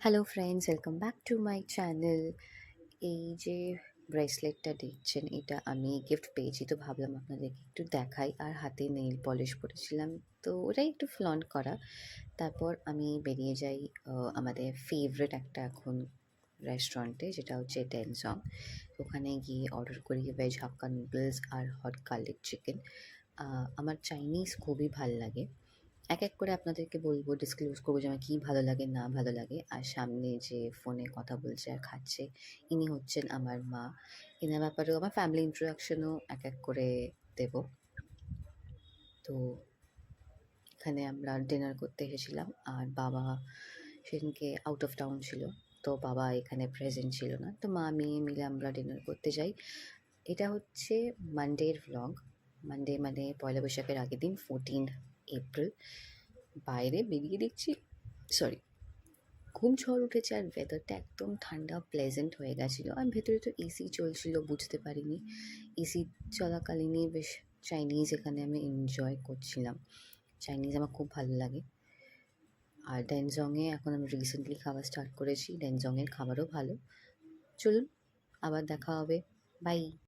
Hello friends, welcome back to my channel. এই যে ব্রেসলেটটা দেখছেন, এটা আমি গিফট পেয়েছি, তো ভাবলাম আপনাদেরকে একটু দেখাই। আর হাতে নেইল পলিশ পরেছিলাম, তো ওটাই একটু ফ্লন্ট করা। তারপর আমি বেরিয়ে যাই আমাদের ফেভারিট একটা এখন রেস্টুরেন্টে, যেটা হচ্ছে ডেনজং। ওখানে গিয়ে অর্ডার করি ভেজ হাক্কা নুডলস আর হট গার্লিক চিকেন। আমার চাইনিজ খুবই ভাল লাগে। এক করে আপনাদেরকে বলবো, ডিসক্লোজ করবো যে আমার কী ভালো লাগে না ভালো লাগে। আর সামনে যে ফোনে কথা বলছে আর খাচ্ছে, ইনি হচ্ছেন আমার মা। এনার ব্যাপারেও আমার ফ্যামিলি ইন্ট্রোডাকশনও এক করে দেব। তো এখানে আমরা ডিনার করতে এসেছিলাম, আর বাবা সেদিনকে আউট অফ টাউন ছিল, তো বাবা এখানে প্রেজেন্ট ছিল না। তো মা মেয়ে মিলে আমরা ডিনার করতে যাই। এটা হচ্ছে মানডের ভ্লগ। মানডে মানে পয়লা বৈশাখের আগের দিন, 14 এপ্রিল। বাইরে বেরিয়ে দেখছি, সরি, খুব ঝড় উঠেছে আর ওয়েদারটা একদম ঠান্ডা প্লেজেন্ট হয়ে গেছিলো। আর ভেতরে তো এসি চলছিল, বুঝতে পারিনি। এসি চলাকালীনই বেশ চাইনিজ এখানে আমি এনজয় করছিলাম। চাইনিজ আমার খুব ভালো লাগে। আর ড্যানজংয়ে এখন আমি রিসেন্টলি খাওয়া স্টার্ট করেছি, ড্যানজংয়ের খাবারও ভালো। চলুন, আবার দেখা হবে। বাই।